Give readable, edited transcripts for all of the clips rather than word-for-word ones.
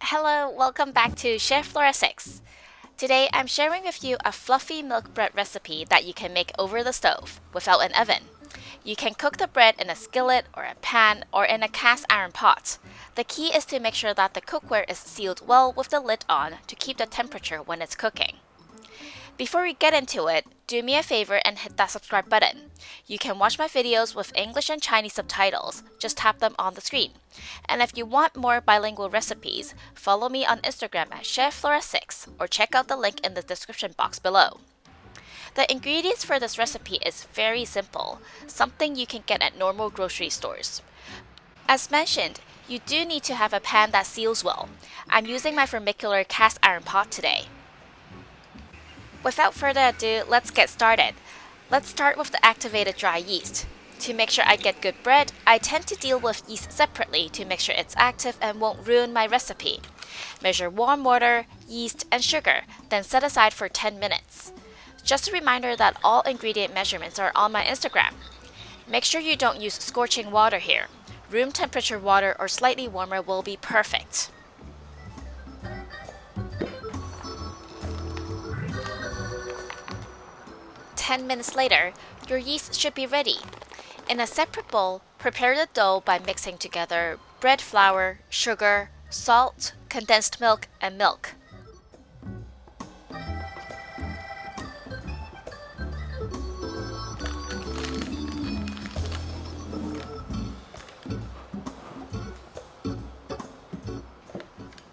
Hello, welcome back to Chef Flora 6. Today I'm sharing with you a fluffy milk bread recipe that you can make over the stove without an oven. You can cook the bread in a skillet or a pan or in a cast iron pot. The key is to make sure that the cookware is sealed well with the lid on to keep the temperature when it's cooking. Before we get into it, do me a favor and hit that subscribe button. You can watch my videos with English and Chinese subtitles, just tap them on the screen. And if you want more bilingual recipes, follow me on Instagram at chefflora6 or check out the link in the description box below. The ingredients for this recipe is very simple, something you can get at normal grocery stores. As mentioned, you do need to have a pan that seals well. I'm using my Vermicular cast iron pot today. Without further ado, let's get started. Let's start with the activated dry yeast. To make sure I get good bread, I tend to deal with yeast separately to make sure it's active and won't ruin my recipe. Measure warm water, yeast, and sugar, then set aside for 10 minutes. Just a reminder that all ingredient measurements are on my Instagram. Make sure you don't use scorching water here. Room temperature water or slightly warmer will be perfect. Ten minutes later, your yeast should be ready. In a separate bowl, prepare the dough by mixing together bread flour, sugar, salt, condensed milk, and milk.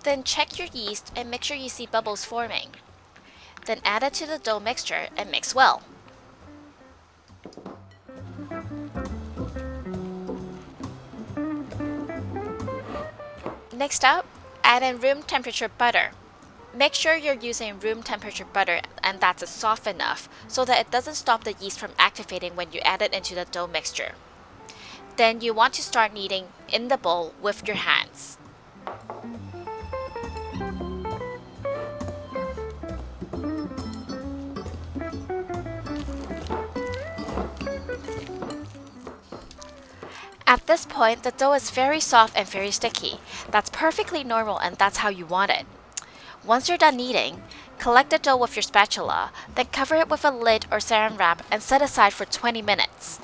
Then check your yeast and make sure you see bubbles forming. Then add it to the dough mixture and mix well. Next up, add in room temperature butter. Make sure you're using room temperature butter and that's soft enough so that it doesn't stop the yeast from activating when you add it into the dough mixture. Then you want to start kneading in the bowl with your hands. At this point, the dough is very soft and very sticky. That's perfectly normal and that's how you want it. Once you're done kneading, collect the dough with your spatula, then cover it with a lid or saran wrap and set aside for 20 minutes.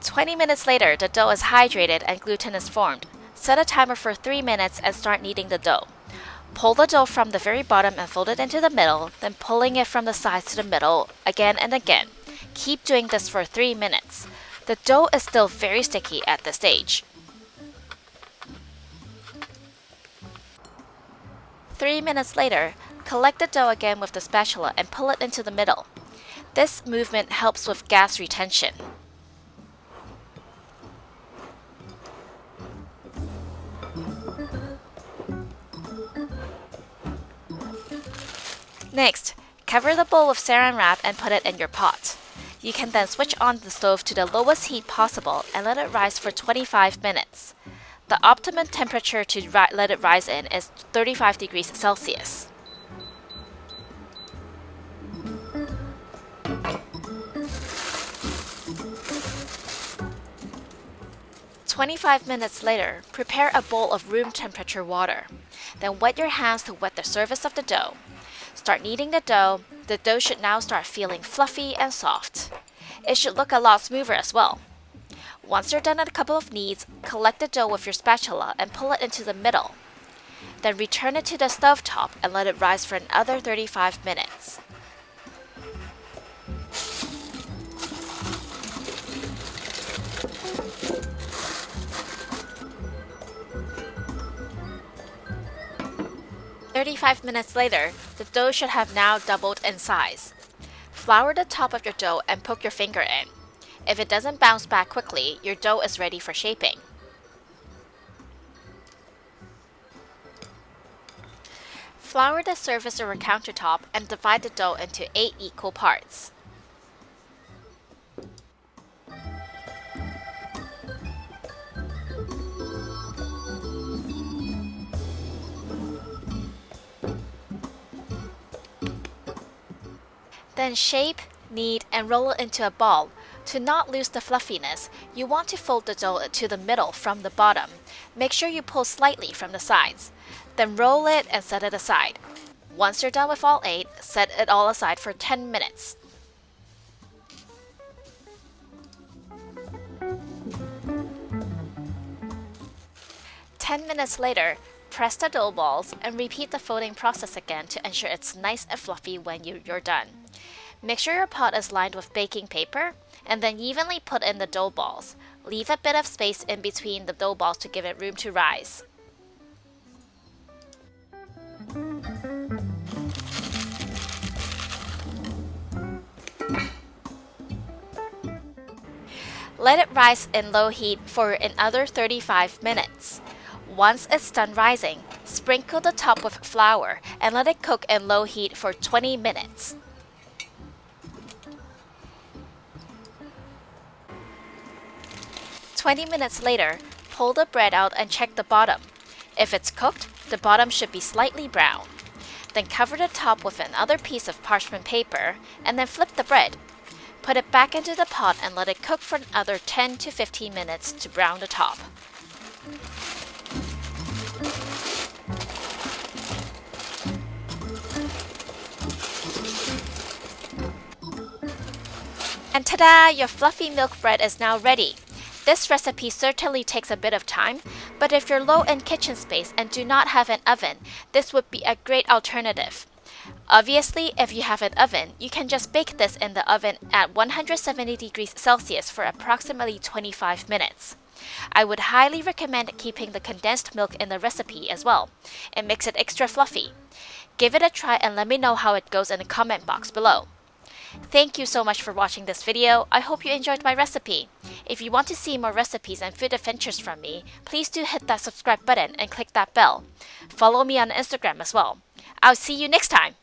"20 minutes later, the dough is hydrated and gluten is formed. Set a timer for 3 minutes and start kneading the dough. Pull the dough from the very bottom and fold it into the middle, then pulling it from the sides to the middle again and again. Keep doing this for 3 minutes. The dough is still very sticky at this stage. 3 minutes later, collect the dough again with the spatula and pull it into the middle. This movement helps with gas retention. Next, cover the bowl with saran wrap and put it in your pot. You can then switch on the stove to the lowest heat possible and let it rise for 25 minutes. The optimum temperature to let it rise in is 35 degrees Celsius. "25 minutes later, prepare a bowl of room temperature water. Then wet your hands to wet the surface of the dough. Start kneading the dough. The dough should now start feeling fluffy and soft. It should look a lot smoother as well. Once you're done at a couple of kneads, collect the dough with your spatula and pull it into the middle. Then return it to the stove top and let it rise for another 35 minutes. "35 minutes later, the dough should have now doubled in size. Flour the top of your dough and poke your finger in. If it doesn't bounce back quickly, your dough is ready for shaping. Flour the surface of your countertop and divide the dough into 8 equal parts. Then shape, knead, and roll it into a ball. To not lose the fluffiness, you want to fold the dough to the middle from the bottom. Make sure you pull slightly from the sides. Then roll it and set it aside. Once you're done with all 8, set it all aside for 10 minutes. Ten minutes later, press the dough balls and repeat the folding process again to ensure it's nice and fluffy when you're done. Make sure your pot is lined with baking paper and then evenly put in the dough balls. Leave a bit of space in between the dough balls to give it room to rise. Let it rise in low heat for another 35 minutes. Once it's done rising, sprinkle the top with flour and let it cook in low heat for 20 minutes. "20 minutes later, pull the bread out and check the bottom. If it's cooked, the bottom should be slightly brown. Then cover the top with another piece of parchment paper and then flip the bread. Put it back into the pot and let it cook for another 10 to 15 minutes to brown the top. And ta-da! Your fluffy milk bread is now ready. This recipe certainly takes a bit of time, but if you're low in kitchen space and do not have an oven, this would be a great alternative. Obviously, if you have an oven, you can just bake this in the oven at 170 degrees Celsius for approximately 25 minutes. I would highly recommend keeping the condensed milk in the recipe as well. It makes it extra fluffy. Give it a try and let me know how it goes in the comment box below. Thank you so much for watching this video. I hope you enjoyed my recipe. If you want to see more recipes and food adventures from me, please do hit that subscribe button and click that bell. Follow me on Instagram as well. I'll see you next time!